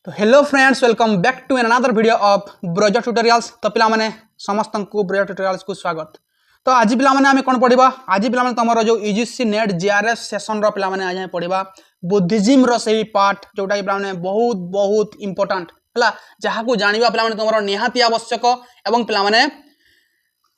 तो hello friends, welcome back to another video of Braj tutorials. तो पिला माने समस्त को ब्रज ट्यूटोरियल्स को स्वागत। तो आज पिला माने आमे कोन पढिबा, आज पिला माने तमरो जो यूजीसी नेट जीआरएफ सेशन रो पिला माने आज हम पढिबा बुद्धिज्म रो सही पार्ट जोटा कि पिला माने बहुत बहुत इंपोर्टेंट हला, जहा को जानिबा पिला माने तमरो निहाती आवश्यक। एवं पिला माने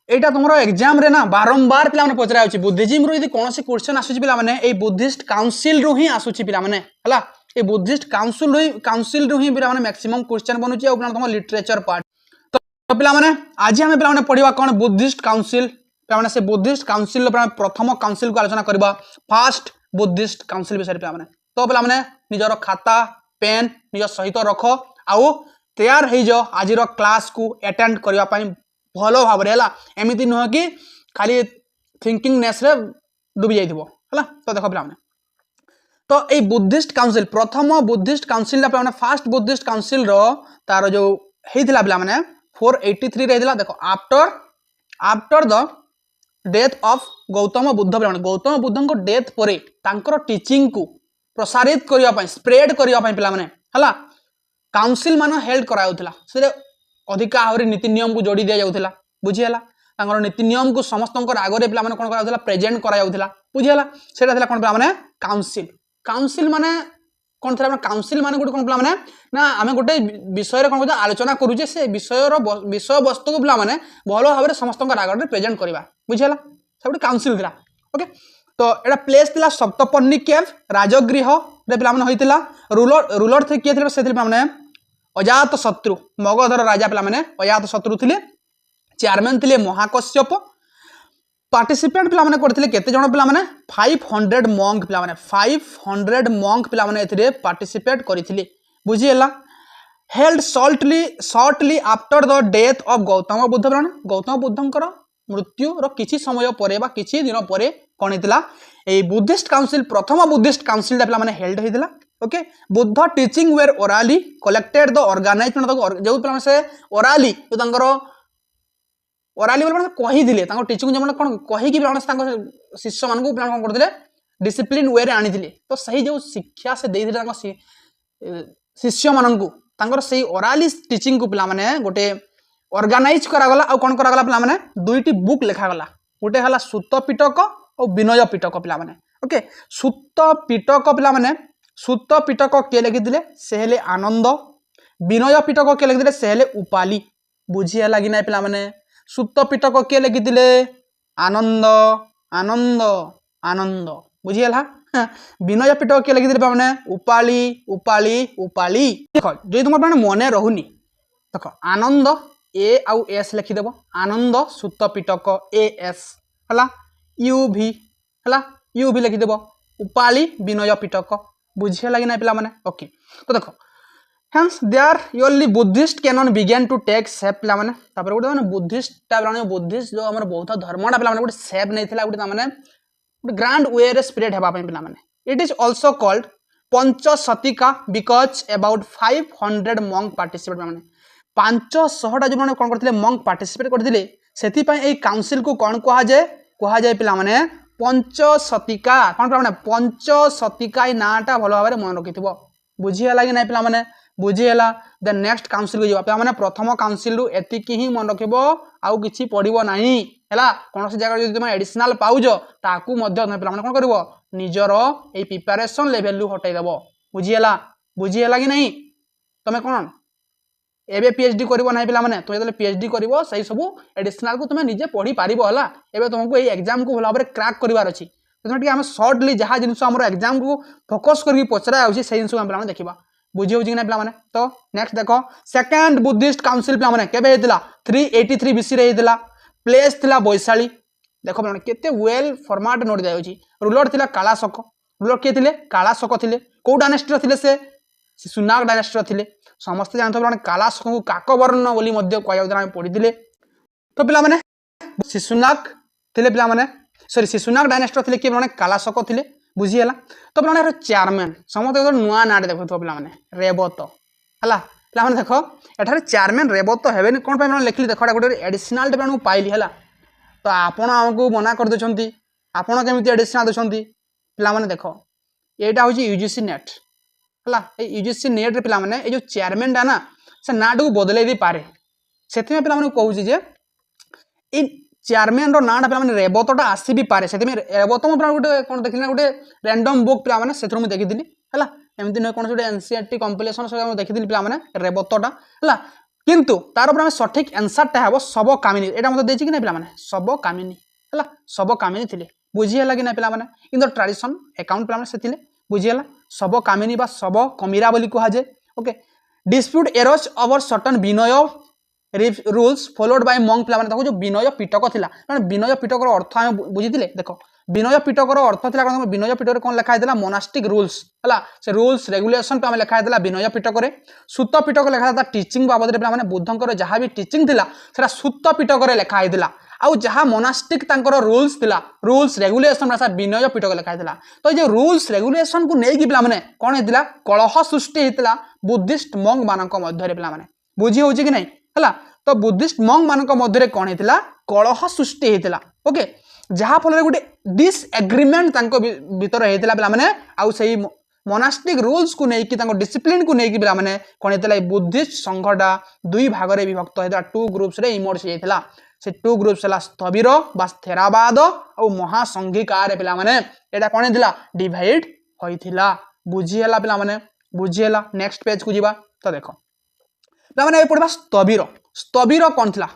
एटा तुमरो एग्जाम रे ना बारंबार पिला माने पचरा होची बुद्धिज्म रो यदि कोनोसी क्वेश्चन आसुची पिला माने ए बुद्धिस्ट काउंसिल रो ही आसुची पिला माने हला, ये बुद्धिस्ट काउंसिल रू ही पिला माने मैक्सिमम क्वेश्चन बनुची आ पिला तुम लिटरेचर पार्ट। तो पिला माने आज हम पिला माने पढिबा कोन बुद्धिस्ट काउंसिल पिला माने से बुद्धिस्ट काउंसिल रो प्रथम काउंसिल को आलोचना करबा, फर्स्ट बुद्धिस्ट काउंसिल विषय पिला माने। तो पिला माने निजर खाता पेन निज सहित रख आउ तैयार हे जो आज रो क्लास को अटेंड करबा पई भलो भाबरे हला, एमिति न कि खाली थिंकिंग नेस रे डूबी जाइथिबो हला। तो देखो पिला माने, तो ये बुद्धिस्ट काउंसिल प्रथम बुद्धिस्ट काउंसिल पे फास्ट बुद्धिस्ट काउंसिल रो तार जो हेइथिला पिला माने 483 रे हेइथिला। देखो after the death of Gautam Buddha पिला माने गौतम बुद्धन को डेथ परे तांकर टीचिंग को प्रसारित करिया पई स्प्रेड करिया पई पिला माने हला काउंसिल मान हेल्ड कराउथिला। से अधिका आहुरी नीति नियम को जोड़ी दिया जाउथिला, बुझी हला। तांकर नीति नियम को समस्तंकर आगरे पिला माने कोन कराउथिला, प्रेजेंट करा जाउथिला, बुझी हला। सेटा थिला कोन पिला माने काउंसिल। काउंसिल माने कोन थला काउंसिल माने गुटे कोन पिला माने ना आमे गुटे विषय रे कोन आलोचना करू जे से विषय रो विषय वस्तु को पिला माने भलो भाबरे समस्तंकर आगरे प्रेजेंट करबा, बुझी हला। सबटे काउंसिल थिला। ओके, तो एटा प्लेस थिला सप्तपर्णी केव राजगृह रे पिला माने होइतिला। रूलर थे के थिला से थिला माने अजात शत्रु, मगधर राजा पिला माने अजात शत्रु थिले। चेयरमैन थिले महाकश्यप। पार्टिसिपेंट पिला माने करथिले केते जण पिला माने 500 मॉन्क पिला माने 500 मॉन्क पिला माने एथिरे पार्टिसिपेट करिथिले, बुझी हला। Held shortly after the death of Gautam Buddha पिला माने गौतम बुद्धंकर मृत्यु रो किछि समय परे बा किछि दिन परे कोन हेतिला ए बुद्धिस्ट काउंसिल प्रथम बुद्धिस्ट काउंसिल पिला माने हेल्ड हेतिला। Okay, Buddha teaching were orally collected the organized जो पिला माने से ओराली जो तांकर ओराली बोल कही दिले तांको टीचिंग जमन कोन कही कि पिला तांको शिष्य मान को पिला कोन करथिले डिसिप्लिन वे रे आनी दिले। तो सही जो शिक्षा से देइ दिले तांको शिष्य मान को तांकर सही ओराली टीचिंग को पिला माने गोटे ऑर्गेनाइज करा गला। आ कोन करा गला पिला माने दुईटी बुक लिखा गला, गोटे हला सूत पिटक और विनय पिटक पिला माने। ओके, सूत पिटक पिला माने सूत पिटक के लिखि दिले से हेले आनंद, विनय पिटक के लिखि दिले से हेले उपाली, बुझी हला कि नै पिला माने। सूत पिटक के लिखि दिले आनंद आनंद आनंद, बुझी हला। विनय पिटक के लिखि दिले माने उपाली उपाली उपाली। देखो जे तुम माने मने रहूनी, देखो आनंद ए आउ एस लिखि देबो, आनंद सूत पिटक ए एस हला, यू भी हला, यू भी लिखि देबो, उपाली विनय पिटक, बुझी हला कि नै पिला माने। ओके, तो देखो hence there only buddhist canon began to take shape पिला माने तापर गुटे माने बुद्धिस्ट टा माने बुद्धिस्ट जो हमर बौद्ध धर्मटा पिला माने गुटे शेप नै थिला, गुटे माने गुटे ग्रैंड वे रे स्प्रेड हेबा पई पिला माने। It is also called Panchashatika because about 500 monk participate माने 500 टा जो माने कोन करथिले monk पार्टिसिपेट करथिले, सेति पई ए काउंसिल को कोन कहा जाय पिला माने पंचशतिका। कोन पिला माने पंचशतिका ई नाटा भलो भाबरे मन रखिथिबो, बुझी हला कि नै पिला माने, बुझी हला। द नेक्स्ट काउंसिल को जीवा पिला माने प्रथम काउंसिल रु एतिकी ही मन रखिबो, आउ किछि पढिबो नाही हला। कोनोसी जगह जदि तुम एडिशनल पाउजो ताकू मध्य तुम पिला माने कोन करबो निजर ए प्रिपरेशन लेवल रु हटाई देबो, बुझी हला कि नै। तमे कोन एबे पीएचडी करबो नाही पिला माने, तो जदि पीएचडी करबो सही सब एडिशनल को तुम निजे पढी पारिबो हला। एबे तुमको ए एग्जाम को भलो भाबरे क्रैक करबार अछि, तो तुम हम शॉर्टली जहा जिंस हमर एग्जाम को फोकस करके पचरा आउछि सही जिंस हम पिला माने देखिबा, बुझी होछि कि नै पिला माने। तो नेक्स्ट देखो सेकंड बुद्धिस्ट काउंसिल पिला माने केबे हेतिला 383 बीसी रे हेतिला। प्लेस थिला वैशाली। देखो पिला माने केते वेल फॉर्मेट नोट दिया होछि। रूलर थिला कालाशक, रूलर के थिले कालाशक थिले। को डायनेस्टी थिले से शिशुनाग डायनेस्टी थिले। समस्त जानतो पिला माने कालाशक को काकवर्ण बोली मध्य कहया उदाहरण हम पढि दिले। तो पिला माने शिशुनाग थिले पिला माने सॉरी शिशुनाग डायनेस्टी थिले के माने कालाशक थिले, बुझी हला। तो पिला माने चेयरमैन समस्त नुआ नाट देखो पिला माने रेबत हला। पिला माने देखो एठारे चेयरमैन रेबत हेबे कोन पय माने लिखली देखो गोटे एडिशनल टे पाइली हला। तो आपण हमको मना कर देछंती, आपण केमिति एडिशनल देछंती पिला माने देखो एटा होची यूजीसी नेट हला यूजीसी नेट रे पिला माने ए जो चेयरमैन डा ना से नाट को बदलै दी पारे सेति पिला माने कहूची जे इ चेयरमैन रो नाटा पिला माने रेबतटा आसी भी पारे सेति रेबत म पिला गोटे कोन देखिना गोटे रैंडम बुक पिला माने सेथरो म देखिदिली हला एमति न कोन गोटे एनसीईआरटी कंपाइलेशन से म देखिदिली पिला माने रेबतटा हला किंतु तार ऊपर सठिक आंसरटा हेबो सब कामिनी एटा मते देछि कि नै पिला माने सब कामिनी हला सब कामिनी थिले बुझी हला कि नै पिला माने इन द ट्रेडिशन अकाउंट पिला माने सेथिले बुझी हला सब कामिनी बा सब कमीरा बोली कहा जे okay dispute arose over certain Vinaya rules followed by monks पिला माने देखो जो विनय पिटक थिला माने विनय पिटकर अर्थ हम बुझितिले देखो विनय पिटकर अर्थ थिला कोन विनय पिटकर कोन लिखा हैदला मोनास्टिक रूल्स हला से रूल्स रेगुलेशन पे हम लिखा हैदला विनय पिटकर सुत पिटक लिखा था टीचिंग बाबद रे पिला माने बुद्धंकर जहां भी टीचिंग थिला सेरा सुत पिटकर लिखा हैदला आउ जहां मोनास्टिक तांकर रूल्स थिला रूल्स रेगुलेशन भाषा विनय पिटक लिखा हैदला तो जे रूल्स रेगुलेशन को नै कि पिला माने कोन हैदला कलह सृष्टि हैदला बुद्धिस्ट मंग मानक मध्य रे पिला माने बुझी होची कि नै हला तो बुद्धिस्ट मंग मानक मध्य रे कोन हैदला कलह सृष्टि हैदला ओके जहां फल गोटे डिसएग्रीमेंट तांको भीतर हैदला पिला माने आउ सही मोनास्टिक रूल्स को नै कि तांको डिसिप्लिन को नै कि पिला माने कोन हैदला बुद्धिस्ट संघटा दुई भाग रे विभक्त हैदला टू ग्रुप्स रे इमर्ज हैदला से टू ग्रुप्स हला स्थविर बा थेरावाद और महासंघिका रे पिला माने एटा कोन हैदला डिवाइड होइथिला बुझी हला पिला माने बुझी हला नेक्स्ट पेज को जीवा तो देखो पिला माने ए पढबा स्थविर स्थविर कोन थिला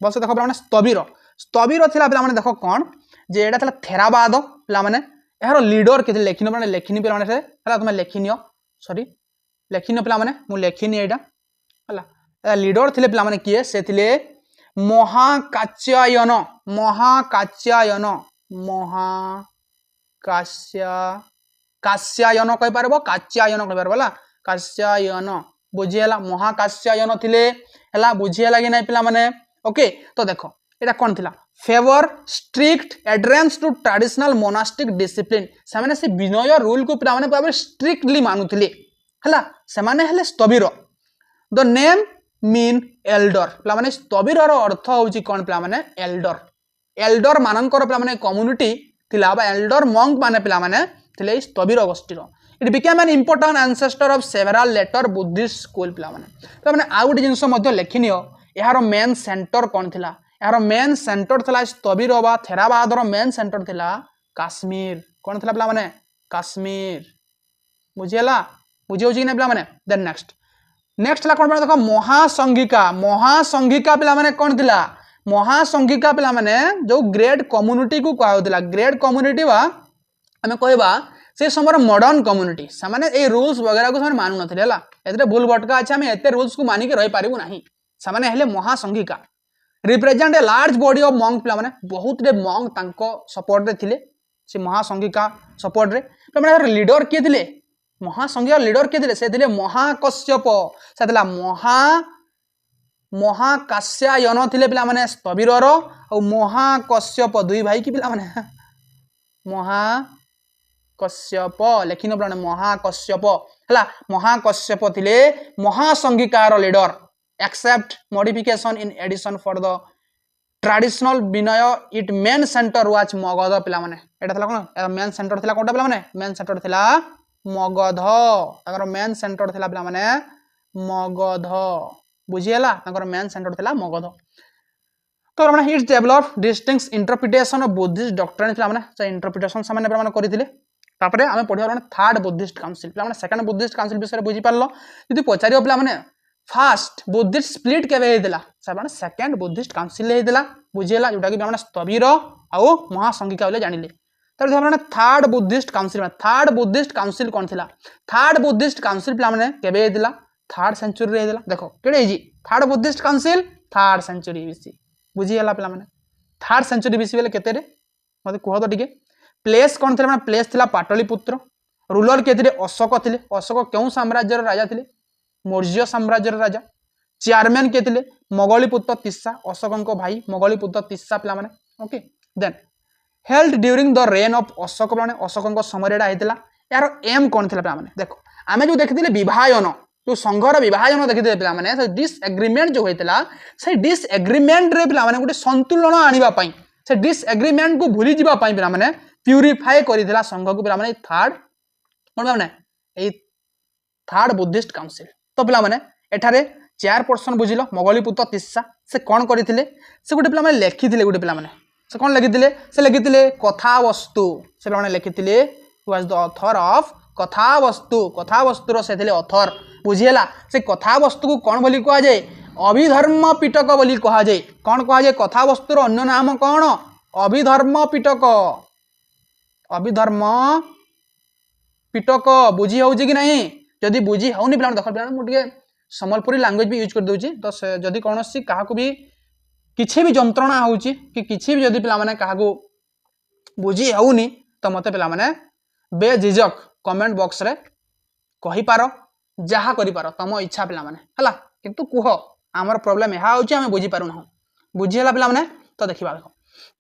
बस देखो पिला माने स्थविर स्थविर थिला पिला माने देखो कोन जे एटा थिला थेरावाद पिला माने एहारो लीडर के लेखिनो माने लेखिनी पिला माने से हला तुमे लेखिनियो सॉरी लेखिनो पिला माने मु लेखिनी एटा हला लीडर थिले पिला माने किए से थिले महाकात्यायन महाकात्यायन कात्यायन कहि परबो कात्यायन कहि परबो हला कात्यायन बुझी हला महाकात्यायन थिले हला बुझी हला कि नै पिला माने ओके तो देखो एटा कोन थिला favour strict adherence to traditional monastic discipline से माने से विनय रूल को पिला माने पूरा स्ट्रिक्टली मानुथिले हला से माने हले स्थविर द नेम मीन एल्डर पिला माने स्थविर रो अर्थ होची कोन पिला माने एल्डर एल्डर मानकर पिला माने कम्युनिटी थिला बा एल्डर मंक माने पिला माने थिले स्थविर गोष्ठीर it became an important ancestor of several later Buddhist school पिला माने आ गोटे जिंस मध्य लेखिनियो यार मेन सेंटर कोन थिला यार मेन सेंटर थिला स्थविर बा थेरावाद रो मेन सेंटर थिला काश्मीर कोन थिला पिला माने काश्मीर बुझियला बुझियो जी नै पिला माने देन नेक्स्ट ला कोन देखो महासंघिका पिला माने कोन थिला महासंघिका पिला माने जो ग्रेट कम्युनिटी को कहउ थिला ग्रेट कम्युनिटी बा हमें कहबा से समर मॉडर्न कम्युनिटी सामाने ए रूल्स वगैरह को सामाने मानु नथिले हला एतरे भूल भटका अछि हम एते रूल्स को मानि के रहि पारिबु नाही सामाने हेले Mahasanghika represent a large body of monk पिला माने बहुत रे मंक तांको सपोर्ट रे थिले से महासंघिका सपोर्ट रे माने लीडर के थिले महासंघिका लीडर के थिले से थिले महाकश्यप से थिला महाकात्यायन थिले पिला माने स्थविर रो और महाकश्यप दुई भाई की पिला माने महाकश्यप लेखिन पिला महाकश्यप हला महाकश्यप थिले महासंघिकार leader accept modification in addition for the traditional Vinaya it main centre was Magadha पिला माने एटा थिला कोन मेन सेंटर थिला कोनटा पिला माने मेन सेंटर थिला मगध ताकर मेन सेंटर थिला पिला माने मगध बुझियला ताकर मेन सेंटर थिला मगध तो माने it's develop distinct interpretation of Buddhist doctrine थिला माने से इंटरप्रिटेशन सामान्य माने करथिले तापरे हमें पढिया माने थर्ड बुद्धिस्ट काउंसिल पिला माने सेकंड बुद्धिस्ट काउंसिल विषय बुझी पारलो यदि पचारियो पिला माने फर्स्ट बुद्धिस्ट स्प्लिट केबे हेदिला से माने सेकंड बुद्धिस्ट काउंसिल हेदिला बुझियला जोटा कि माने स्थविर आ महासंघिका बोले जानिले तर माने थर्ड बुद्धिस्ट काउंसिल कोन थिला थर्ड बुद्धिस्ट काउंसिल पिला माने केबे हेदिला थर्ड सेंचुरी रे हेदिला देखो केडे हिजी third Buddhist council third century BC बुझियला पिला माने थर्ड सेंचुरी बीसी बेले केते रे मते कोह तो टिके प्लेस कोन थिला माने प्लेस थिला पाटलिपुत्र रूलर के थिले अशोक थिले अशोक केउ साम्राज्य रे राजा थिले मौर्य साम्राज्य रे राजा चेयरमैन के थिले मोगलीपुत्र तिस्सा अशोकंको भाई मोगलीपुत्र तिस्सा पिला माने okay then held during the reign of Ashoka माने अशोकंको समय एडा हेतिला यार एम कोन थिला पिला माने देखो आमे जो देखिथिले विभाजन जो संघर विभाजन देखिथिले पिला माने से डिसएग्रीमेंट जो हेतिला से डिसएग्रीमेंट रे पिला माने गुटे संतुलन आनिबा पई से डिसएग्रीमेंट को भूली जिबा पई पिला माने प्यूरिफाई करिथिला संघ को पिला माने थर्ड कोन माने ए थर्ड बुद्धिस्ट काउंसिल। तो पिला माने एठारे चेयरपर्सन बुझिलो मोगलीपुत्र तिस्सा से कौन करथिले से गोटे पिला माने लिखिथिले गोटे पिला माने से कौन लिखिथिले से लिखिथिले कथावस्तु से पिला माने लिखिथिले who was the author of Kathavatthu रो से थिले ऑथर बुझिएला से कथावस्तु को कौन बोली कहा जाए अभिधर्म पिटक बोली कहा जाए कौन कहा जाए कथावस्तुर अन्य नाम कौन अभिधर्म पिटक बुझी होउची कि नहीं जदि बुझी होउनी पिला देख पिला मुझे संबलपुरी लैंग्वेज भी यूज कर दूची तो जदि कौन सी क्या भी किसी भी जंत्रणा होउची कि किसी भी जदि पिला माने क्या बुझी होउनी तो मते पिला माने बेझिझक कमेंट बॉक्स रे कहि पारो जहा करि पारो तम इच्छा पिला माने हला किंतु कुह आमर प्रॉब्लम यह होउची हम बुझी पारु ना बुझी हला पिला माने तो देखिबा देखो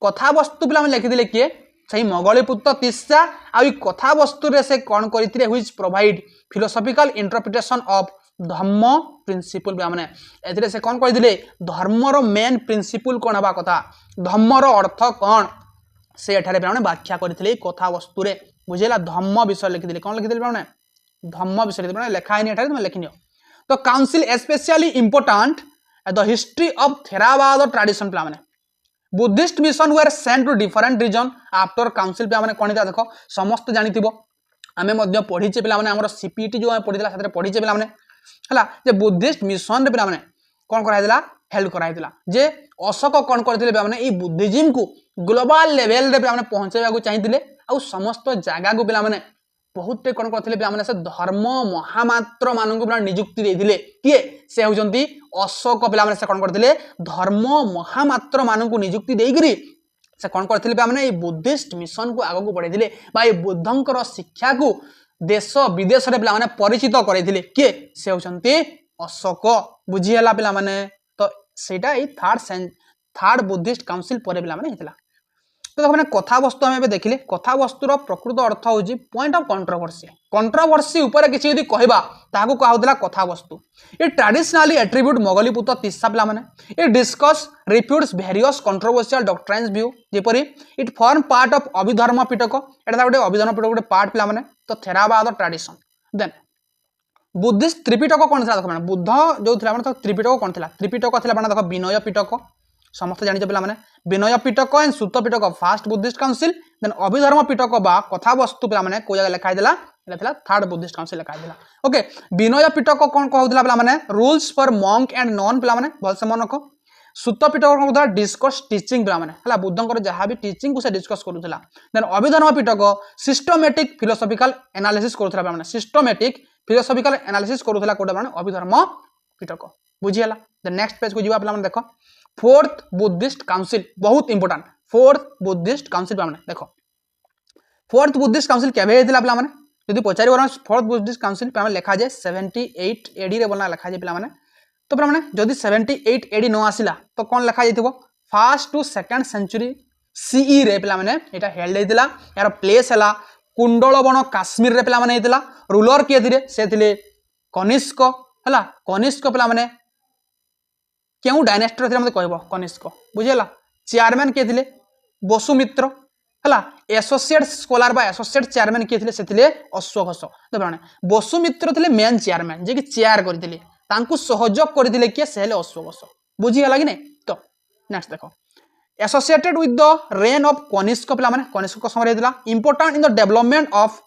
कथावस्तु पिला माने लिखि दिले किए सही मोगलीपुत्र तिस्सा आ कथा वस्तु रे से कौन करथिले which provide philosophical interpretation of Dhamma principle माने एथिरे से कौन करथिले धर्मर मेन प्रिंसिपल कोन हबा कथा धम्मर अर्थ कौन से एठारे माने व्याख्या करथिले कथा वस्तु रे बुझेला धम्म विषय लिखिदिले कौन लिखिदिले माने धम्म विषय लिखिदिले माने लेखा आइनी एठारे तुम लिखिनियो तो council specially important the history of Theravada tradition प्ला माने Buddhist mission were sent to different region after council पे हमने कौन देख समस्त जानिथिबो आमे मध्य पढ़ीचे पिला माने हमर सीपीटी जो पढ़ीला साथरे पढ़ीचे पिला माने हला जे बुद्धिस्ट मिशन रे पिला माने कोन कराइदिला हेल्प कराइदिला जे अशोक कोन करथिले पिला माने ई बुद्धिज्म को ग्लोबल लेवल रे पिला माने पहुंचेबा को चाहिथिले आ समस्त जागा को पिला माने बहुत कौन करथिले पिला माने से धर्म महामात्र मानन को पिला नियुक्ति देथिले किए से होजंती अशोक पिला माने से कौन करथिले धर्म महामात्र मानन को नियुक्ति देइगिरी से कौन करथिले पिला माने ए बुद्धिस्ट मिशन को आगो को बढ़ेथिले बा ए बुद्धंकर शिक्षा को देश विदेश रे पिला माने परिचित करैथिले किए से होजंती अशोक बुझी हला पिला माने तो सेटा ए थर्ड बुद्धिस्ट काउंसिल परे पिला माने हेतला तो देखो मैंने कथा वस्तु आम देखिले कथा वस्तुर प्रकृत अर्थ हूँ पॉइंट ऑफ कंट्रोवर्सी ऊपर किसी यदि कहबा ताको कहउतला कथा वस्तु ये ट्रेडिशनली एट्रिब्यूट मोगलीपुत्र तिस्सा पिला माने ये discuss refutes various controversial doctrines view जेपरी it form part of Abhidharma Pitaka एटा गोटे अभिधर्म पिटक गोटे पार्ट पिला माने तो Theravada tradition then Buddhist Tripitaka कौन था देखो बुद्ध जो थिला माने तो त्रिपिटक कौन थिला त्रिपिटक थिला माने देखो विनय पिटक समस्त जानिछ पिला माने Vinaya Pitaka and Sutta Pitaka first Buddhist council then Abhidharma Pitaka बा कथा वस्तु पिला माने को जगह लिखाई देला एला थिला थर्ड बुद्धिस्ट काउंसिल लिखाई देला ओके विनय पिटक कौन कहउतला पिला माने rules for monk and non पिला माने भलसे मन रखो सूत पिटक कौन कहउतला डिस्कस टीचिंग पिला माने हला बुद्धंकर जहा भी टीचिंग को से डिस्कस करूतला देन अभिधर्म पिटक सिस्टमैटिक फिलोसॉफिकल एनालिसिस करूतला पिला माने सिस्टमैटिक फिलोसॉफिकल एनालिसिस करूतला कोडा माने अभिधर्म पिटक बुझियला द नेक्स्ट पेज को जीवा पिला माने देखो फोर्थ बुद्धिस्ट काउंसिल बहुत इंपोर्टेंट फोर्थ बुद्धिस्ट काउंसिल पिला माने देखो फोर्थ बुद्धिस्ट काउंसिल केबे हेतिला पिला माने यदि पचारि वर फोर्थ बुद्धिस्ट काउंसिल पे लिखा जाए 78 एडी रे बोलना लिखा जाए पिला माने तो पिला माने जदि 78 एडी न आसिला तो कोन लिखा जाइथिबो first to second century CE रे पिला माने एटा हेल्ड हेतिला यार प्लेस हला कुंडलवन काश्मीर रे पिला माने हेतिला रूलर के थिले से थिले कनिष्क हला कनिष्क पिला माने क्यों डायनेस्टी रे मते कहबो कनिष्क बुझेला चेयरमैन के थिले वसुमित्र हला एसोसिएट स्कॉलर बा एसोसिएट चेयरमैन के थिले से थिले अश्वघोष देखो वसुमित्र थिले मेन चेयरमैन जे कि चेयर करथिले तांकु सहयोग करथिले के सेले अश्वघोष बुझी गला कि नै तो नेक्स्ट देखो associated with the reign of Kanishka पिला माने कनिष्क समय हेतिला important in the development of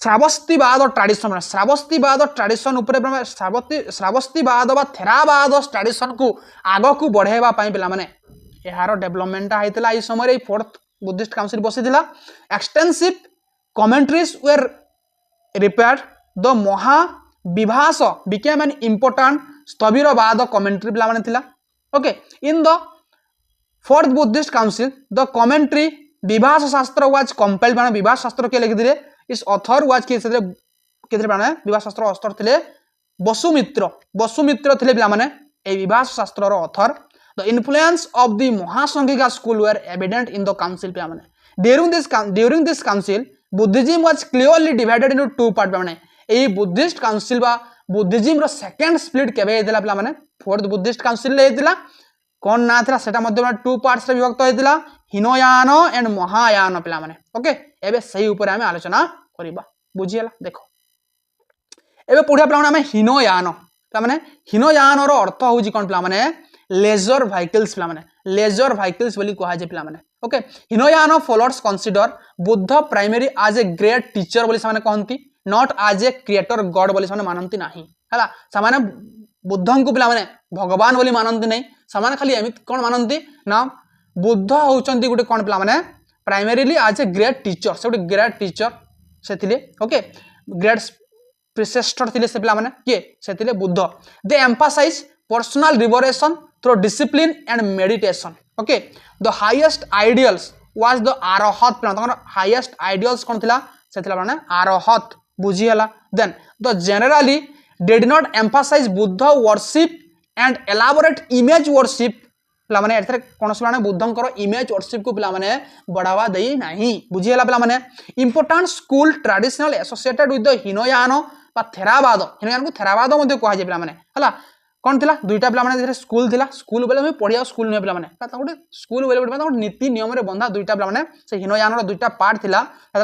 Sarvastivada tradition Sarvastivada tradition ऊपर श्रावस्तीवाद बा थेरावाद ट्रेडिशन को आग को बढ़ेबा पई पिला माने यार डेवलपमेंट होइतला ई समय फोर्थ बुद्धिस्ट काउंसिल बसिथिला extensive commentaries were prepared the Mahavibhasa became an important Sthaviravada commentary पिला माने थिला okay in the fourth Buddhist council the commentary Vibhasa Shastra was compelled माने विभास शास्त्र के लिखि दिले इस ऑथर वाज के माने विभास शास्त्र ऑथर थिले वसुमित्र थिले पिला माने ए विभास शास्त्र रो author the influence of the Mahasanghika school were evident in the council पिला माने during this council Buddhism was clearly divided into two part माने ए बुद्धिस्ट काउंसिल बा बुद्धिज्म रो सेकंड स्प्लिट केबे हेतिला पिला माने फोर्थ बुद्धिस्ट काउंसिल ले हेतिला कोन ना थिला सेटा मध्य टू पार्ट्स रे विभक्त हेतिला हिनयान एंड महायान पिला माने ओके एबे सही ऊपर आमे आलोचना करिबा बुझीगला देख एबे पढ़िया पिला माने हीनयान पिला माने हीनयान रो अर्थ होउजी कोन पिला माने लेजर व्हीकल्स पिला माने लेजर व्हीकल्स बोली कहा जे पिला माने okay Hinayana followers consider Buddha primary as a great teacher बोली सामाने कहंती not as a creator god बोली सामाने मानंती नाही हला सामाने बुद्धं को पिला माने भगवान बोली मानंती नहीं सामाने खाली एमित कोन मानंती ना बुद्ध होचंती गुटे कोन पिला माने primarily as a great teacher से गुटे ग्रेट टीचर से थिले ओके ग्रेट प्रिसेस्टर थिले से पिला माने के से थिले Buddha they emphasise personal liberation through discipline and meditation okay the highest ideals was the arhat पिला हाईएस्ट आइडियल्स कोन थिला से थिला माने आरोहत बुझी हला then they generally did not emphasise Buddha worship and elaborate image worship पिला माने एथरे कोनस माने बुद्धंकर इमेज वर्शिप को पिला माने बढ़ावा देई नाही बुझी हला पिला माने important school traditional associated with the Hinayana बा थेरावाद हीनयान को थेरावाद मध्ये कहा जे पिला माने हला कौन थिला दुईटा पिला माने स्कूल थिला स्कूल बेले पढ़िया स्कूल नुहे पिला माने गोटे स्कूल बेले गोटे नीति नियम रे बंधा दुईटा पिला माने से हीनयान दुईटा पार्ट थिला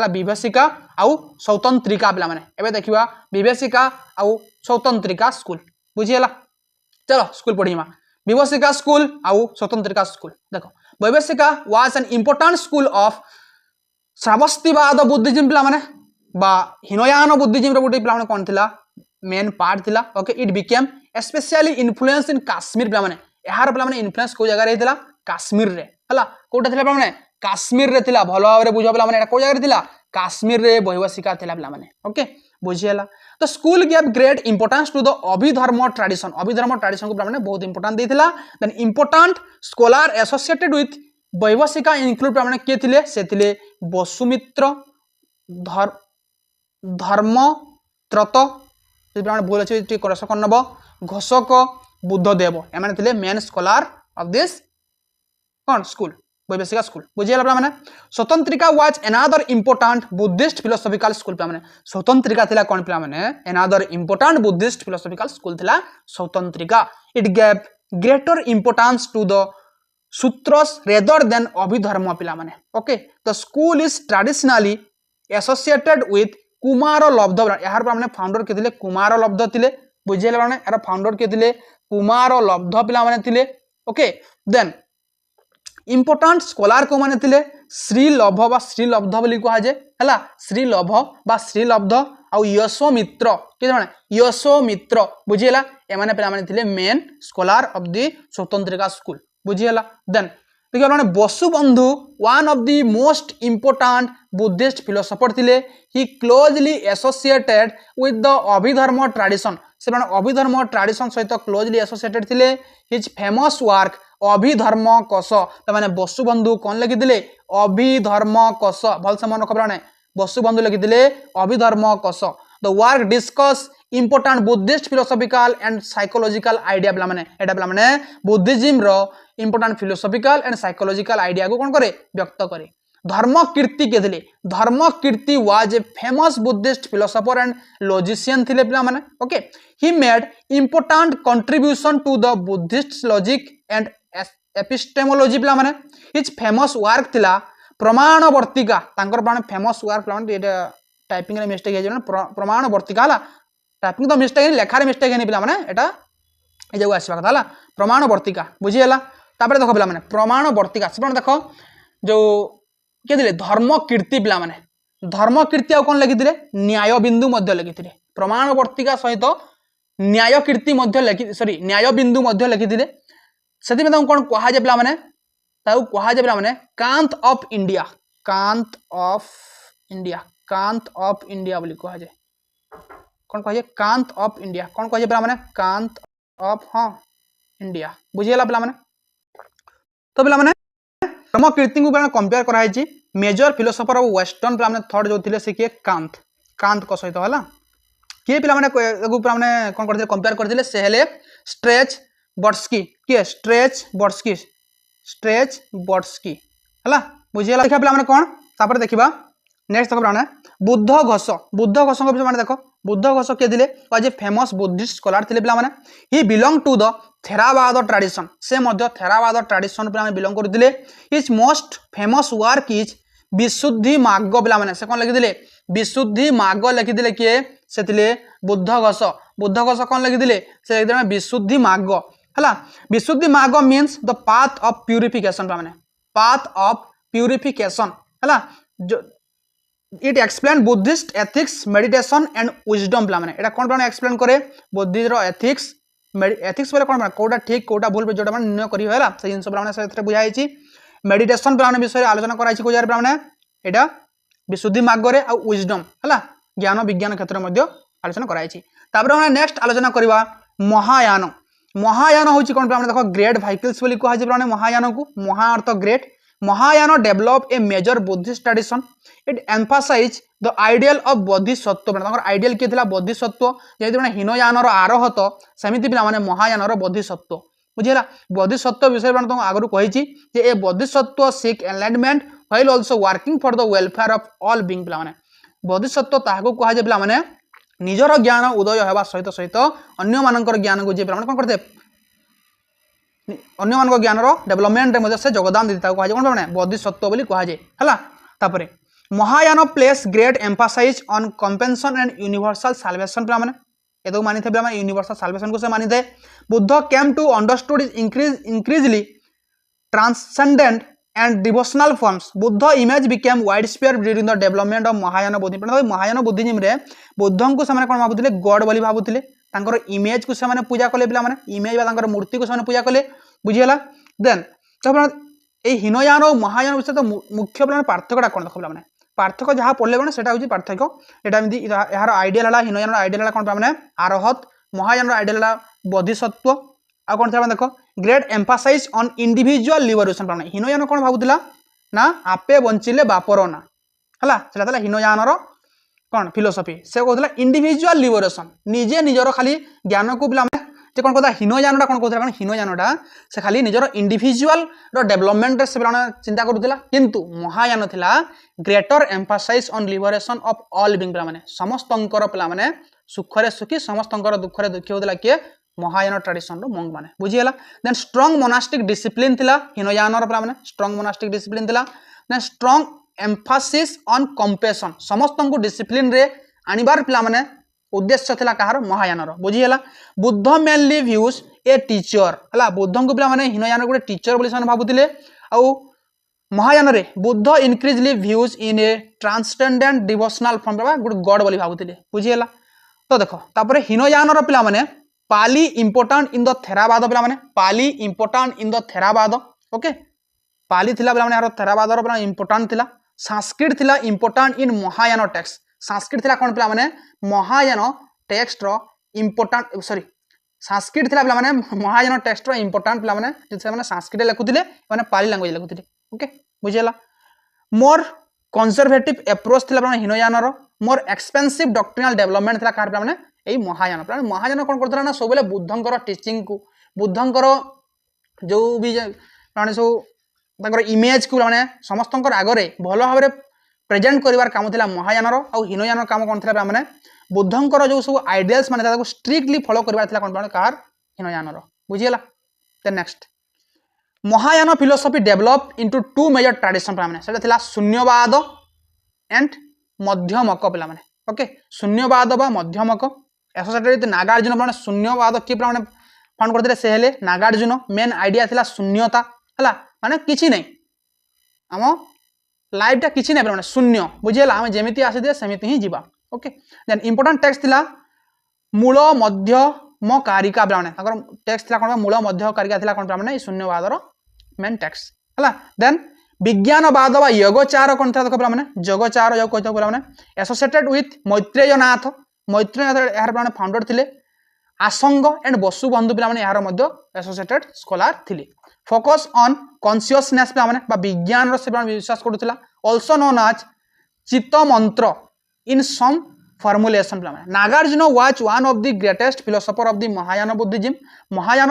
विभेषिका आउ स्वतंत्रिका पिला माने एबे देखिबा विभेषिका आउ स्वतंत्रिका स्कूल बुझियला चलो स्कूल पढ़ीमा विभेषिका स्कूल आउ स्वतंत्रिका स्कूल देखो Vaibhashika was an important school of Sarvastivada Buddhism पिला माने बा हीनयान बुद्धिज्म रे गोटे पिला माने कोन थिला मेन पार्ट थिला okay it became specially influence इन काश्मीर पिला माने एहार पिला माने इन्फ्लुएंस को जगह रे थिला काश्मीर रे हला कोटा थिला पिला माने काश्मीर रे थिला भलो भाबरे बुझा पिला माने एटा को जगह रे थिला काश्मीर रे विभेषिका थिला पिला माने ओके बुझियला तो school give great importance to the Abhidharma tradition को पिला माने बहुत इंपोर्टेंट देथिला then important scholar associated with Vaibhashika include पिला माने के थिले से थिले वसुमित्र धर्मत्रत भूल अच्छे करेक्शन नब घोषक बुद्धदेव एमाने थिले मेन स्कॉलर ऑफ दिस कौन स्कूल विभेषिका स्कूल बुझियला माने Sautrantika was another important Buddhist philosophical school पे माने स्वतंत्रिका थिला कोन पे माने another important Buddhist philosophical school थिला Sautrantika it gave greater importance to the sutras rather than Abhidharma पिला माने okay the school is traditionally associated with Kumaralabdha यार माने फाउंडर के थिले कुमार लब्ध थिले बुझियला माने यार फाउंडर के थिले कुमार लब्ध पिला माने थिले ओके देन इंपोर्टेंट स्कॉलर को माने थिले श्रीलभ बा श्रीलब्ध बोली कहा जे हला श्रीलभ बा श्रीलब्ध आ यशोमित्र के माने यशोमित्र बुझियला ए माने पिला माने थिले main scholar of the Sautrantika school बुझियला देन देखिए माने Vasubandhu one of the most important Buddhist philosopher थिले he closely associated with the Abhidharma tradition से माने अभिधर्म ट्रेडिशन सहित क्लोजली एसोसिएटेड थिले his famous work Abhidharma Kosha माने वसुबंधु कौन लिखिथिले अभिधर्म कोश भल से मन खबर नै वसुबंधु लिखिथिले Abhidharma Kosha the work discuss important Buddhist philosophical and psychological idea पिला माने एटा पिला माने बुद्धिज्म रो important philosophical and psychological idea को कौन करे व्यक्त करे धर्म कीर्ति के थिले Dharmakirti was a famous Buddhist philosopher and logician थिले पिला माने okay he made important contribution to the Buddhist logic and epistemology पिला माने हिज फेमस वर्क थिला प्रमाणवर्तिका तांकर माने फेमस वर्क पिला माने एटा टाइपिंग रे मिस्टेक हे जन प्रमाणवर्तिका हला टाइपिंग तो मिस्टेक नहीं लेखार मिस्टेक नहीं पिला माने एटा ए जगह आसीबा कथा हला प्रमाणवर्तिका बुझी हला तापर देखो पिला माने प्रमाणवर्तिका से देखो जो के दिले धर्म कीर्ति पिला माने धर्म कीर्ति आ कोन लिखिथिले न्याय बिंदु मध्य लिखिथिले प्रमाणवर्तिका सहित न्याय कीर्ति मध्य लिखि सॉरी न्याय बिंदु मध्य लिखिथिले सेति में कोन कहा जे पिला माने ताऊ कहा जे पिला माने Kant of India Kant of India बोली कहा जे कौन कहे कांत ऑफ इंडिया कौन कहे पिला माने कांत ऑफ हाँ इंडिया बुझीगला पिला माने तो पिला माने धर्म कीर्ति को कंपेयर कराई छी मेजर फिलोसोफर ऑफ वेस्टर्न पिला माने थर्ड जो थिले से के कांत को सहित हला के पिला माने पिला माने कोन करथिले कंपेयर करथिले से हेले स्ट्रेच बर्ड्सकी के स्ट्रेच बर्ड्सकी हला बुझीगला देखा पिला माने कोन तापर देखिबा नेक्स्ट देखो पिला बुद्ध घोष को माने देखो बुद्ध घोष के दिले was a famous Buddhist scholar थिले पिला माने he belong to the Theravada tradition से मध्य थेरावाद ट्रेडिशन पिला माने बिलोंग करथिले his most famous work is Visuddhimagga पिला माने से कोन लिखिथिले विशुद्धि मार्ग लिखिथिले किए से थिले बुद्ध घोष कोन लिखिथिले से लिखिथिले विशुद्धि मार्ग हला विशुद्धि मार्ग means the path of purification पिला माने पाथ ऑफ प्यूरिफिकेशन हला जो it explain Buddhist ethics meditation and wisdom पिला माने एटा कोन पिला एक्सप्लेन करे बुद्धि रो एथिक्स एथिक्स बोले कोन कोटा ठीक कोटा भूल जोटा माने निर्णय करी होला से जिंस पिला माने से बुझाई छी मेडिटेशन पिला माने विषय आलोचना कराई को जार पिला माने एटा विशुद्धि मार्ग रे आ विजडम हला ज्ञान विज्ञान क्षेत्र में आलोचना कराई छी तापर हम नेक्स्ट आलोचना करबा महायान महायान होची कोन पिला देखो ग्रेट व्हीकल्स बोली कहा जे पिला महायान को महा अर्थ great Mahayana develop a major Buddhist tradition it emphasize the ideal of bodhisattva ideal किए थिला बोधिसत्व जेति हीनयान आरोहत सेमिति पिला माने महायान बोधिसत्व बुझिला बोधिसत्व विषय तुम आगु कही जे a bodhisattva seek enlightenment while also working for the welfare of all being पिला माने बोधिसत्व ताहाको कहा जे पिला माने निजर ज्ञान उदय हेबा सहित सहित अन्य मानकर ज्ञान को जे पिला माने कोन करते अन्य मान ज्ञान डेवलपमेंट में से योगदान देता कहा कौन माने बोधिसत्व बोली कहा जाए हला तापरे Mahayana place great emphasize on compassion and universal salvation पिला माने ए तो मानि थे पिला माने यूनिवर्सल साल्वेशन को से मानि थे Buddha came to understood increasingly transcendent and devotional forms Buddha image became wide spread during the development of Mahayana Buddhism Mahayana Buddhism रे बुद्धं को से कोन भाबुतिले गॉड बोली भाबुतिले तांकर इमेज को से पूजा कले पिला माने इमेज बा तांकर मूर्ति को से पूजा कले बुझिला देन तब ए हीनयान और महायान विषय तो मुख्य पिला पार्थक्यटा कोन देखो पिला माने पार्थक्य जहाँ पढ़ले कोन सेटा होची पार्थक्य एटा एमदी यार आइडियल हला हीनयान आइडियल हला कोन पिला माने आरोहत महायान आइडियल हला बोधिसत्व आ कोन था देखो great emphasize on individual liberation पिला माने हीनयान कोन भाबुतिला ना आपे बंचिले बापर ना हला सेटा तला हीनयान रो कौन फिलोसफी से कहला इंडिविजुअल लिबरेशन निजे निजर खाली ज्ञान को पिला जे कौन कहता हीनयानटा कौन कहता हीनयानटा से खाली निजर इंडिविजुअल रो डेवलपमेंट से पिला चिंता करूला किंतु महायान थिला greater emphasise on liberation of all being पिला माने समस्तंकर पिला माने सुखरे सुखी समस्तंकर दुखरे दुखी होतला के महायान ट्रेडिशन रो मंग माने बुझियला देन स्ट्रांग मोनास्टिक डिसिप्लिन थिला हीनयान रो पिला माने स्ट्रांग मोनास्टिक डिसिप्लिन थिला then strong emphasis on compassion समस्त को डिसिप्लिन रे आनिबार पिला माने उद्देश्य थिला कहार महायान रो बुझियला Buddha mainly views a teacher हला बुद्ध को पिला माने हीनयान गोटे टीचर बोली सन भाबुतिले आ महायान रे Buddha increasingly views in a transcendent devotional form बा गुड गॉड बोली भाबुतिले बुझियला तो देखो तापरे हीनयान रो पिला माने पाली इंपोर्टेंट इन द थेरावाद पिला माने पाली important in the Theravada okay पाली थिला पिला माने यार थेरावाद रो पिला इंपोर्टेंट थिला संस्कृत थिला इंपोर्टेंट इन महायान टेक्स्ट संस्कृत थिला कोन पिला माने महायान टेक्स्ट रो इंपोर्टेंट सॉरी संस्कृत थिला पिला माने महायान टेक्स्ट रो इंपोर्टेंट पिला माने जे माने संस्कृत लिखुथिले माने पाली लैंग्वेज लिखुथिले ओके बुझियला मोर कंजर्वेटिव अप्रोच थिला पिला हीनयान रो मोर एक्सपेंसिव डॉक्ट्रिनल डेवलपमेंट थिला कार पिला माने एई महायान पिला महायान कोन करथला ना सबले बुद्धंकर टीचिंग को बुद्धंकर जो भी माने सो तांकर इमेज को माने समस्तंकर आगरे भलो भाबरे प्रेजेंट करिवार काम थिला महायान रो आ हीनयान काम कोन थिला माने बुद्धंकर जो सब आइडियल्स माने ताको स्ट्रिक्टली फॉलो करिवार थिला कोन कार हीनयान रो बुझियला then next Mahayana philosophy develop into two major tradition माने सेटा थिला शून्यवाद एंड मध्यमक पिला माने ओके शून्यवाद बा मध्यमक एसोसिएटेड विथ नागार्जुन माने शून्यवाद के माने फाउंड करथिले से हेले नागार्जुन मेन आइडिया थिला शून्यता हला माने किछि नै हम लाइफ टा किछि नै माने शून्य बुझियला हम जेमिति आसे सेमिति ही जीवा ओके देन इंपोर्टेंट टेक्स्ट थिला मूल मध्यम कारिका माने अगर टेक्स्ट थिला कोन मूल मध्य कारिका थिला कोन माने शून्यवाद रो मेन टेक्स्ट हला देन विज्ञानवाद बा योगचार कोन था देखो माने योगचार जो कहतो माने एसोसिएटेड विथ मैत्रेयनाथ यार माने फाउंडर थिले आसंग एंड वसुबंधु पिला माने यार मध्य एसोसिएटेड स्कॉलर थिले फोकस ऑन कॉन्शियसनेस पिला माने बा विज्ञान रो से विश्वास करथला आल्सो नोन एज चित्त मंत्र इन सम फॉर्मुलेशन पिला माने Nagarjuna was one of the greatest philosopher of the Mahayana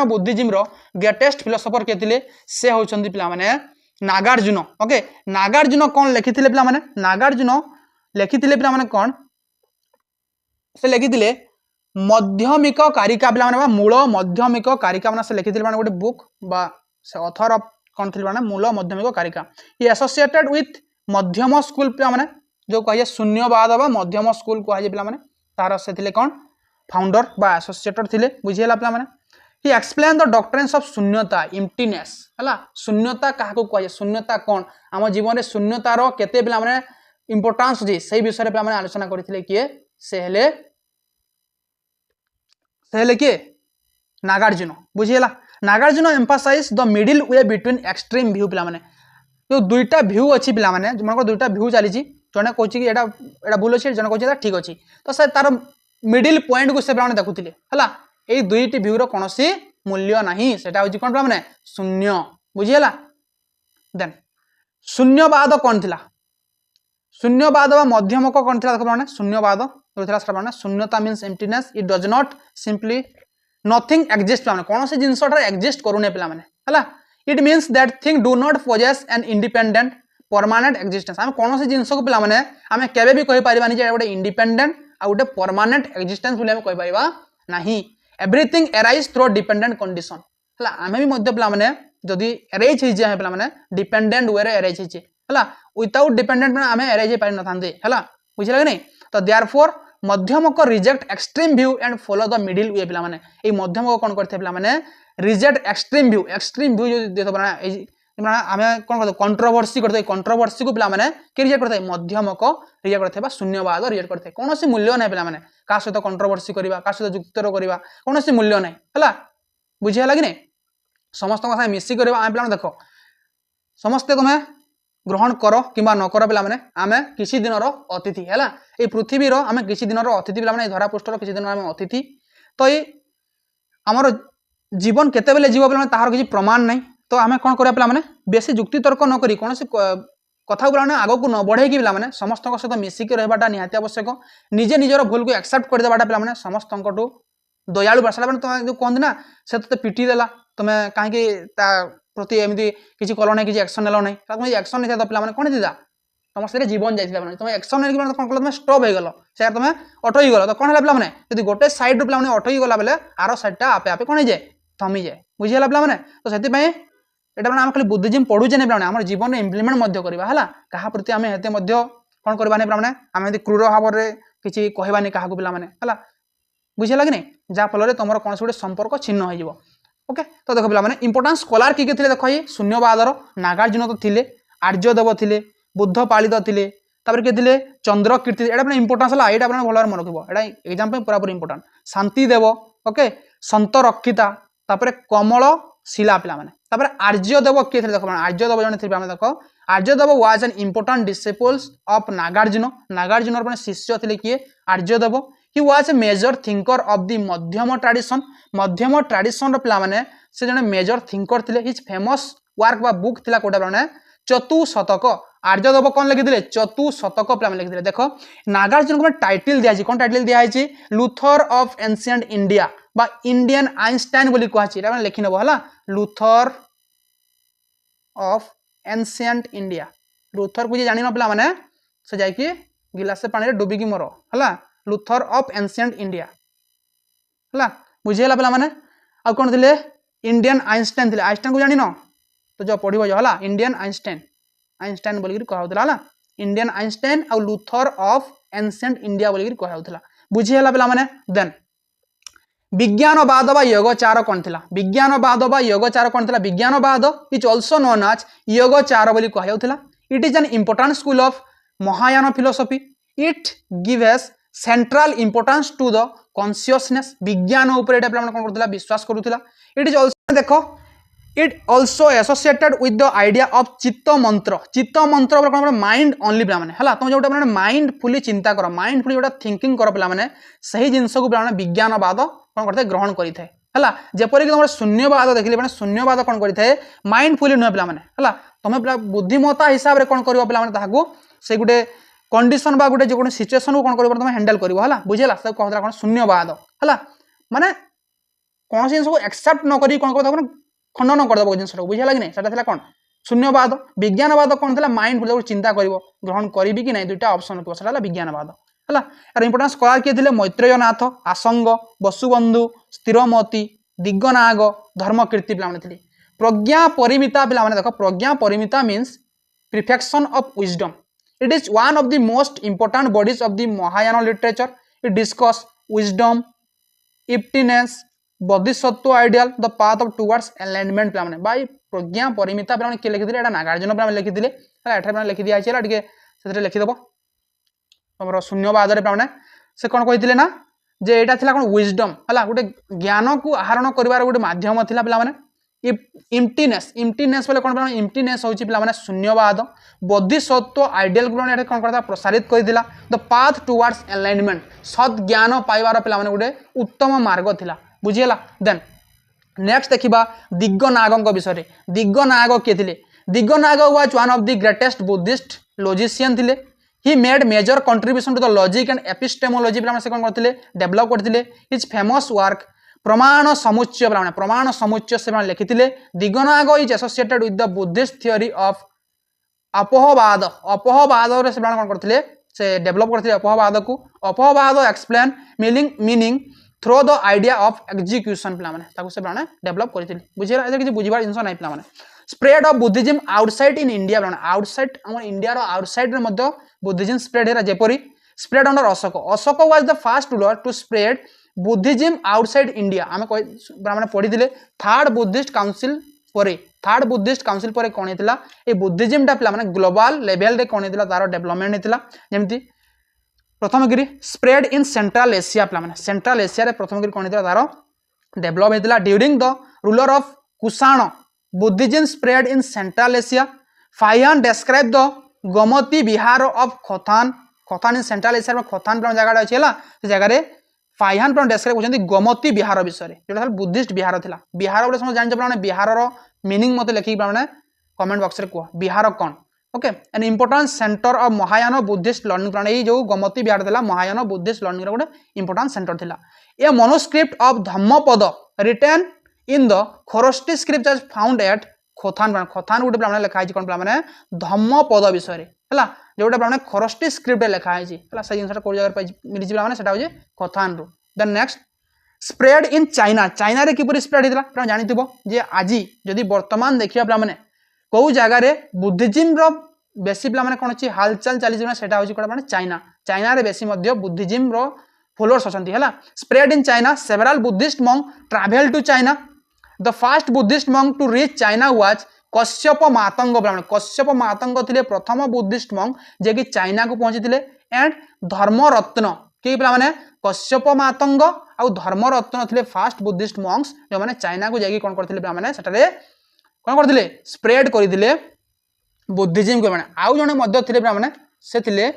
Buddhism रो ग्रेटेस्ट फिलोसोफर के थिले से होचंदी पिला माने नागार्जुन ओके नागार्जुन कौन लिखिथिले पिला माने नागार्जुन लिखिथिले पिला माने कौन से लिखिथिले मध्यमिक कारिका पिला माने मूल मध्यमिक कारिका माने से लिखिथिले माने गोटे बुक बा से ऑथर ऑफ कौन थिले माने मूल मध्यमिक कारिका ही एसोसिएटेड विथ मध्यम स्कूल पिला माने जो कहिए शून्यवाद बा मध्यम स्कूल कह पिला माने तार से थिले कोन फाउंडर बा एसोसिएटर थिले बुझियला पिला माने ही एक्सप्लेन द डॉक्ट्रिन्स ऑफ शून्यता एम्प्टीनेस हला शून्यता काहा को कहिए शून्यता कोन हम जीवन रे शून्यतार केते पिला माने इंपोर्टेंस जे सही विषय रे पिला माने आलोचना करथिले किए से हेले किए नागार्जुन बुझियला Nagarjuna emphasize the middle way between extreme view पिला माने जो दुईटा व्यू अच्छी पिला माने मन दुईटा व्यू चली जने कहूँ कि एटा भूल अच्छी जने कहूँ ठीक अच्छी तो से तार मिडिल पॉइंट को से पिला देखुले है ये दुईटी भ्यूर कौन मूल्य ना सेटा हूँ कौन मैंने शून्य बुझीगला देन शून्यवाद कौन थी शून्यवाद मध्यमक कौन थी देख शून्यवाद जो शून्यता means emptiness it does not simply nothing exist पे कौन से जिनस एक्जिस्ट करूने पे है it means that thing do not possess an independent permanent existence आम कौन से जिनस को पे आम केवे भी कहि परिबानी जे गोटे इंडिपेंडेंट आ गोटे परमानेंट एक्जिस्टेंस बोली आम कहि परिबा नाही everything arise through dependent condition है आम भी मध्य पे जदि एरेज होइजे पे डिपेंडेंट वे एरेज होइजे है विदाउट डिपेंडेंट आम एरेज पारि न थांते है बुझिला कि नहीं तो therefore Madhyamaka reject extreme view and follow the middle way पे ये मध्यमक कौन करते पे रिजेक्ट एक्सट्रीम व्यू जो देख आम कौन करते कंट्रोवर्सी करते कंट्रोवर्सी को पे कि रिजेक्ट करते मध्यमक रिजेक्ट करते शून्यवाद रिजेक्ट करते कौन सी मूल्य ना पे क्या सहित कंट्रोवर्सी करवा क्या सहित जुक्तर करवा कौन सी मूल्य ना है बुझीगला कि नहीं समस्त मिसिक पे देख समस्ते तुम्हें ग्रहण कर कि न कर पे आम किसी दिन अतिथि है ये पृथ्वीर आम किसी दिन अतिथि पे धरापृष्ठर किसी दिन आम अतिथि तो ये आमर जीवन केते जीव पे तार किसी प्रमाण नहीं तो आम कौन करा पे बेसी जुक्ति तर्क न करी कौन कथा पे आग को न बढ़े पे समस्त सहित मिसिक रहा निहाती आवश्यक निजे निजर भूल को एक्सेप्ट करदेटा पे समस्त दयालु बसा तुम जो कहते ना से तो पिटी देला तुम्हें कहीं प्रति एमती किसी कल ना कि एक्शन नेल ना तुम एक्शन नहीं पे कौन थी तुम से जीवन जाइए तुम एक्शन नहीं कौन कल तुम स्टप हो गल से तुम अटई गल तो कौन है पे जब गोटे सैड्रु पे अटई गला बेले आर सैड्टा आपे आपे कौन हो जाए थमी जाए बुझीगला पे तो से एटा आम खाली बुद्धिजिम पढ़ुचे नहीं पे आम जीवन में इम्प्लीमेंट करवा है क्या प्रति आम हेते कौन करवा नहीं पे आम क्रूर भाव में किसी कहबानी क्या पे है बुझीगला कि नहीं जहाँफल तुम कौन से गोटे संपर्क छिन्न हो ओके तो देख पे इंपोर्टेंस स्कॉलर किए थे देख ये शून्यवादर नागार्जुन तो थे आर्यदेव थे बुद्ध पालित थे किए थे चंद्रकीर्ति एटा इंपोर्टेंस है यहाँ भल भाव मन रखा एग्जाम पूरा पूरी इंपोर्टेंट शांतिदेव ओके सत रक्षिता कमल शिला पे आर्यदेव किए थे देख आर्यदेव जन थे देख Aryadeva was an important disciples of Nagarjuna Nagarjuna शिष्य थे किए Aryadeva he was a major thinker of the Madhyama tradition पे से जने मेजर थिंकर थे हिज फेमस वर्क बा बुक थिला कोटा पे चतुशतक आर्यदेव कौन लिखी चतुशतक पे लिखी देख नागार्जुन को टाइटल दिया कौन टाइटल दिखाई लुथर ऑफ एंशिएंट इंडिया बा इंडियन आइंस्टाइन बोली कहा लिखी नब है Luther of ancient India Luther को जान पे से जाकि गिलास पानी डुबिकी मर है लुथर ऑफ एंशिएंट इंडिया है बुझीगला पे आ कौन थे इंडियन आइंस्टाइन थे आइंस्टाइन को जान तो जो पढ़ो जो है इंडियन आइंस्टाइन बोलिक कहला इंडियन आइंस्टाइन आ लुथर ऑफ एंशिएंट इंडिया बोलिक कहला बुझीगला पे देन विज्ञानवाद बा योगचार कौन थी विज्ञानवाद बा योगचार कौन थी Vijnanavada is also known as Yogachara बोली कहला it is an important school of Mahayana philosophy it gives central importance to the consciousness Vijnana उपर कौन करता विश्वास करूला इट इज ऑल्सो देख it also associated with the idea of Chitta मंत्र कौन माइंड ओनली पे तुम जो माइंडफुली चिंता कर माइंडफुली जो थिंकिंग कर पे सही जिनस को पे विज्ञानवाद कौन करते ग्रहण करें है जपरिक तुम शून्यवाद देखिले शून्यवाद कौन करें माइंडफुली नुहे पे तुम बुद्धिमत्ता हिसाब से कौन कर पे से गोटे कंडीशन बा गोटे जो सिचुएशन को कौन कर तुम हैंडल कर बुझेगा सब कहता कौन शून्यवाद है माने कौन जिन को एक्सेप्ट न करी कौन कर खंडन करदेव जिन बुझेगा कि नहीं सेटा कौन शून्यवाद विज्ञानवाद कौन था माइंड चिंता कर ग्रहण करी कि नहीं दुईटा ऑप्शन होता है विज्ञानवाद है यार इंपोर्टेंट स्कॉलर किए थे मैत्रेयनाथ आसंग बसुबंधु स्थिरमती दिग्गनाग धर्मकीर्ति पे थे प्रज्ञा परिमिता पे देख प्रज्ञा परिमिता means perfection of wisdom. It is one of the most important bodies of the Mahayana literature. It discusses wisdom, emptiness, bodhisattva ideal, the path of towards enlightenment पिला माने भाई प्रज्ञा परिमिता पिला माने के लिखि दिले एटा नागार्जुन पिला माने लिखि दिले एटा एठा पिला लिखि दिया आइछ एटा टिके सेतरे लिखि दबो हमरो शून्यवाद रे पिला माने से कोन कहिथिले ना जे एटा थिला कोन विजडम हला गुटे ज्ञान को आहरण करिवार गुटे माध्यम थिला पिला माने एम्प्टीनेस बोले कोन पिला एम्प्टीनेस होची पिला माने शून्यवाद बोधिसत्व आइडियल को पिला कोन करता प्रसारित करिदिला द पाथ टुवर्ड्स एनलाइनमेंट सत ज्ञान पाइबार पिला माने गुटे उत्तम मार्ग थिला बुझियला देन नेक्स्ट देखिबा दिग्गनागଙ୍କ विषय दिग्गनाग के थिले Dignaga was one of the greatest Buddhist logician थिले he made major contribution to the logic and epistemology पिला से कोन करथिले डेवलप करथिले हिज फेमस वर्क प्रमाण समुच्चय पिला प्रमाण समुच्चय से लिखिथिले Dignaga is associated with the Buddhist theory of Apohavada रे से कोन करथिले से डेवलप करथिले Apohavada explain meaning through the idea of execution पिला माने ताको से पिला डेवलप करथिले बुझिला एते किछि बुझिबार जिंस नै पिला माने spread of Buddhism outside in India पिला आउटसाइड हमर इंडिया रो आउटसाइड रे मध्य बुद्धिज्म स्प्रेड हेरा जेपरी spread under Ashoka was the first ruler to spread Buddhism outside India आमे माने पढि दिले थर्ड बुद्धिस्ट काउंसिल परे कोन हेतिला ए बुद्धिज्म टा पिला माने ग्लोबल लेवल रे कोन हेतिला तारो डेवलपमेंट हेतिला जेमति प्रथम गिरी स्प्रेड इन सेंट्रल एशिया पिला माने सेंट्रल एशिया रे प्रथम गिरी कोन हेतिला तारो डेवलप हेतिला during the ruler of Kushan Buddhism spread in Central Asia Fahien describe the Gomati Vihara of Khotan in Central Asia में खोतान पिला जगह अछि हला से जगह रे फाहियान पिला डिस्क्राइब होचंदी गोमती विहार विषय जोटा बुद्धिस्ट विहार थिला विहार बोले समझ जानि पिला विहार रो मीनिंग मते लिखि पिला कमेंट बॉक्स रे को विहार कोन okay an important centre of Mahayana Buddhist learning प्लान ये जो गोमती विहार थिला महायान बुद्धिस्ट लर्निंग रो गोटे इंपोर्टेंट सेंटर थिला a manuscript of Dhammapada written in the Kharosthi scriptures found at Khotan गोटे पिला लिखा कोन पिला धम्मपद विषय है जोटा पिला खरोष्टी स्क्रिप्ट लिखा है से जिनसा को जगह मिली पिला सेटा होजे खोतान रो then next spread in China रे किपरि स्प्रेड हितला पिला जानिथिबो जे आजी जदी वर्तमान देखिया पिला माने को जगह रे बुद्धिज्म रो बेसी पिला माने कोन अछि हालचाल चली जना सेटा होछि कोन माने चाइना रे बेसी मध्य बुद्धिज्म रो फॉलोअर्स अछंती हला spread in China several Buddhist monk travel to China the first Buddhist monk to reach China was Kashyapa Matanga ब्राह्मण कश्यप मातंग थिले प्रथम बुद्धिस्ट monk जे कि चाइना को पहुंची थिले एंड धर्मरत्न के पिला माने कश्यप मातंग आ धर्मरत्न थिले फर्स्ट बुद्धिस्ट monks जो माने चाइना को जाकी कोन करथिले पिला माने सेटारे कोन करथिले स्प्रेड करिदिले बुद्धिज्म को माने आउ जने मध्य थिले पिला माने से थिले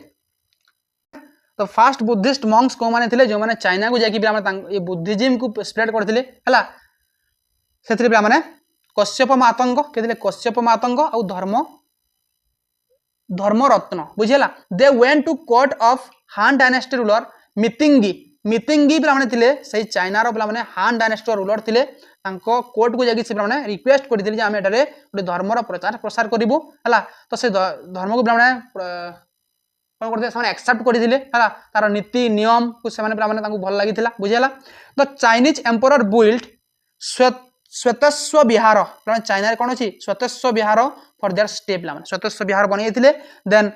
तो फर्स्ट बुद्धिस्ट monks को माने थिले जो माने चाइना को जाकी पिला माने ये बुद्धिज्म को स्प्रेड करथिले हला सेथिले पिला माने कश्यप मातंग केथिले कश्यप मातंग आ धर्मरत्न बुझिला they went to court of Han dynasty ruler मितिंगी पिला माने थिले सही चाइना रो पिला माने हान डायनेस्टी रूलर थिले तांको कोर्ट को जाकी से पिला माने रिक्वेस्ट करथिले जे हम एटारे गोटे धर्म रो प्रचार प्रसार करिवो हला तो से धर्म को पिला माने कोन करथे से एक्सेप्ट करथिले हला तार नीति नियम को से माने पिला माने तांको भल लागिथिला बुझिला the Chinese emperor build Shvetashva Vihara China रे कोन अछि Shvetashva Vihara for their stay पिला माने श्वेतस्व विहार बनै थिले देन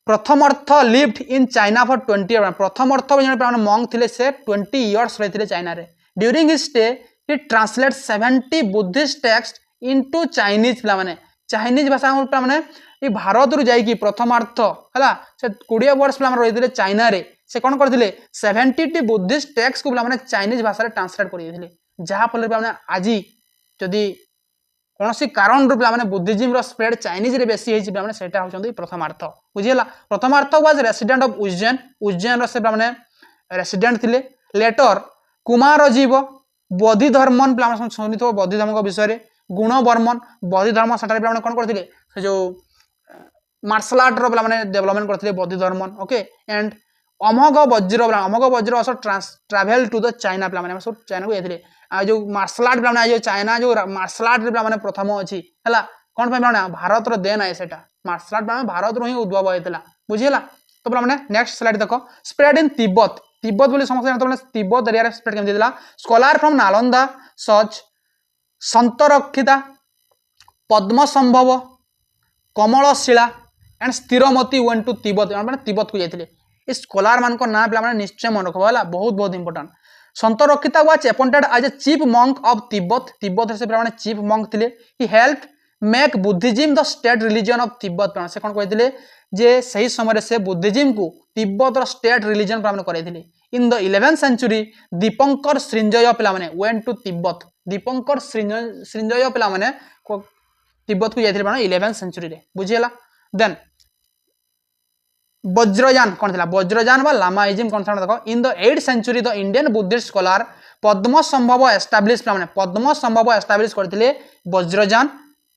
प्रथम अर्थ lived in China for 20 year प्रथम अर्थ जने पिला माने monk थिले से 20 इयर्स रहिथिले चाइना रे during his stay he translate 70 Buddhist text into Chinese पिला माने चाइनीज भाषा पिला माने ई भारत रु जाई कि प्रथम अर्थ हला से 20 वर्ष पिला माने रहिथिले चाइना रे से कोन करथिले 70 बुद्धिस्ट टेक्स्ट को पिला माने चाइनीज भाषा रे ट्रांसलेट करि दिथिले जहा फल पिला माने आजी जदी कोनोसी कारण रो पिला माने बुद्धिज्म रो स्प्रेड चाइनीज रे बेसी हेछि पिला माने सेटा होचंदी प्रथमार्थ बुझिला प्रथमार्थ वाज रेसिडेंट ऑफ उज्जैन रो से पिला माने रेसिडेंट थिले लेटर कुमार जीव बोधि धर्मन पिला माने सुनितो बोधि धर्म को विषय रे गुण वर्मन बोधि धर्म सेटा पिला माने कोन करथिले से जो मार्शल आर्ट रो पिला माने डेवलपमेंट करथिले बोधि धर्मन okay and Amoghavajra also travel to the China पिला माने सब चाइना को एथिले आ जो मार्शल आर्ट पिला माने जो चाइना जो मार्शल आर्ट पिला माने प्रथम अछि हला कोन पे माने भारत रो देन आए सेटा मार्शल आर्ट माने भारत रो ही उद्भव हेतला बुझिला तो पिला माने नेक्स्ट स्लाइड देखो स्प्रेड इन तिब्बत बोली समस्त जानतो माने तिब्बत एरिया रे स्प्रेड केम दिला स्कॉलर फ्रॉम नालंदा सच संतरक्षिता पद्म संभव कमलशिला एंड स्थिरमती वेंट टू तिब्बत मैंने तिब्बत को जाते ये स्कॉलर मान ना पे निश्चय मन रख है बहुत बहुत important Shantarakshita was appointed as a chief monk of Tibet Tibet से पे चीफ मंक थे he help make Buddhism the state religion of Tibet से कौन कहते जे सही समय से बुद्धिज्म को तिब्बत स्टेट रिलीजन कराई in the 11th century Dipankara Srijnana पे went to Tibet Dipankara Srijnana पे तिब्बत को जाते 11th सेंचुरी रे बुझीगला देन वज्रयान कौन था वज्रयान बा लामाइज्म कौन था देखो in the 8th century the Indian Buddhist scholar Padmasambhava establish पे पद्म संभव एस्टाब्लिश करते वज्रयान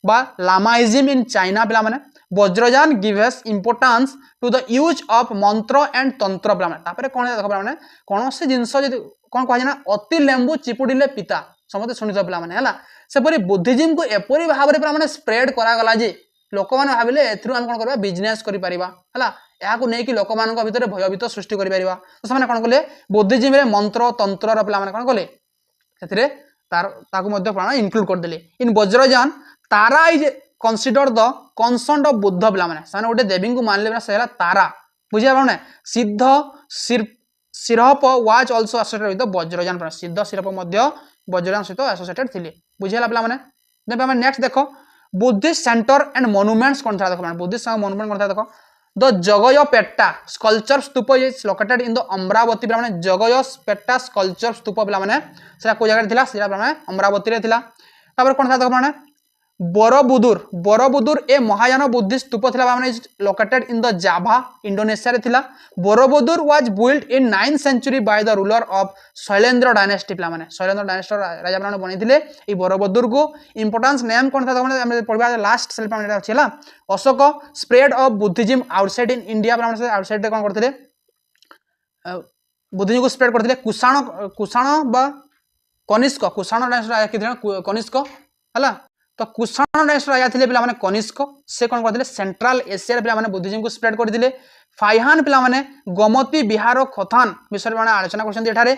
बा लामाइज्म इन चाइना पे Vajrayana gives importance to the use of mantra and tantra पे कौन देख पे कौन से जिनस कौन कह अति लेंबू चिपुड़िले पिता समझते शुणी पे सेपरी बुद्धिज्म को एपरी भाव में स्प्रेड करागला जे लोक मैंने भाविले कौन कर बिजनेस कर लोक मान भर भयभीत सृष्टि कर कौन कले बुद्धिज्म मंत्र तंत्र पे कौन कले इनक्लूड करदे in Vajrayana Tara is consider the concern of Buddha पे गोटे देवी को मानले से तारा बुझे पाने सिद्ध syrup was also associated with Vajrayana सिद्ध सिरप वज्रयान सहित एसोसिएटेड थे बुझेगा पे नेक्स्ट देख बुद्धिस्ट सेंटर एंड मोनुमेंट्स कौन था देखो बुद्धिस्ट मोनुमेंट कौन था देखो the Jaggayyapeta sculpture stupa is located in the Amaravati पे जगयपेट्टा स्कल्पचर स्तूप पे को जगह अमरावती कौन था देखो Borobudur a Mahayana Buddhist stupa is located in the Java Indonesia रे थिला Borobudur was built in 9th century by the ruler of Shailendra dynasty पे शैलेंद्र डायनेस्टी राजा मैंने बनते ये बोरोबुदुर को इंपोर्टेंस नेम कौन था पढ़ा लास्ट सेल अच्छी है Ashok spread of Buddhism outside in India outside कौन करते बुद्धिज्म को स्प्रेड करते कुषाण कनिष्क कुषाण डायनेस्टी कनिष्क है तो कुषाण डायनेस्टी राजा थे पे कनिष्क से कौन करते सेंट्रल एशिया पे बुद्धिज्म को स्प्रेड करते फाइहान पे गोमती बिहार खथान विषय में आलोचना कर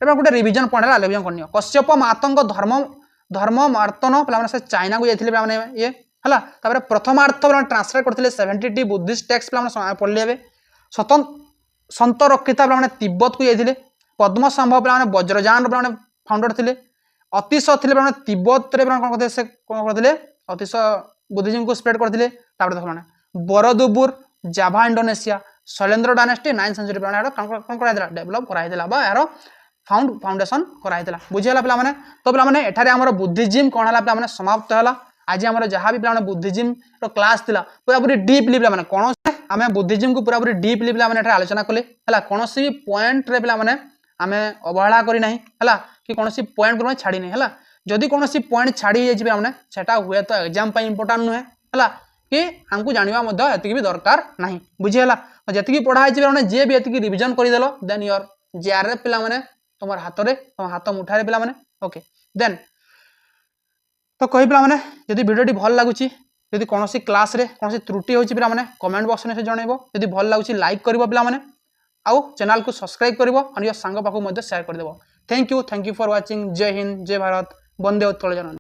गोटे रिविजन पढ़ा रिविजन करनी कश्यप मातंग धर्म मार्तन पे चाइना को जाते ये है प्रथमार्थ ट्रांसलेट करते 70 बुद्धिस्ट टेक्स्ट पे पढ़ले सन्त रक्षिता पे तिब्बत को जाते पद्म संभव पे वज्रयान पे फाउंडर थे अतिश थे तिब्बत कौन करते अतिश बुद्धिज्म को स्प्रेड करते देख Borobudur Java Indonesia Shailendra dynasty 9th century कौन कराइला डेभलप कराइला यार फाउंडेशन कराइला बुझेगा पे तो पे एठारे आमर बुद्धिज्म कौन है पे समाप्त है आज आम जहाँ भी पे बुद्धिज्म क्लास थी पूरा पूरी डीपली पे कौन आम बुद्धिज्म को पूरा पूरी डीपली पे आलोचना कले कौन भी पॉइंट रे पे आम अवहेला करना है कि कौन पॉइंट को छाड़ी नहीं है जदि कौन पॉइंट छाड़ी जाए सेटा हुए तो एग्जाम इंपोर्टाट नुहे है कि हमको जानवा भी दरकार ना बुझीगला जी पढ़ाई जी भी ये रिविजन करदेल देन योर जेआरएफ पे तुम हाथ में तुम हाथ मुठारे पे ओके देन तो कही पे जदि भिडियोटी भल लगुच जदि कौन क्लास रे कौन त्रुटि होती पे कमेंट बॉक्स में जनइब जदि भल लगुच लाइक कर पे आउ चैनल को सब्सक्राइब कर और सांग पाखु शेयर करदेव थैंक यू फॉर वाचिंग जय हिंद जय भारत वंदे उत्कल जननी।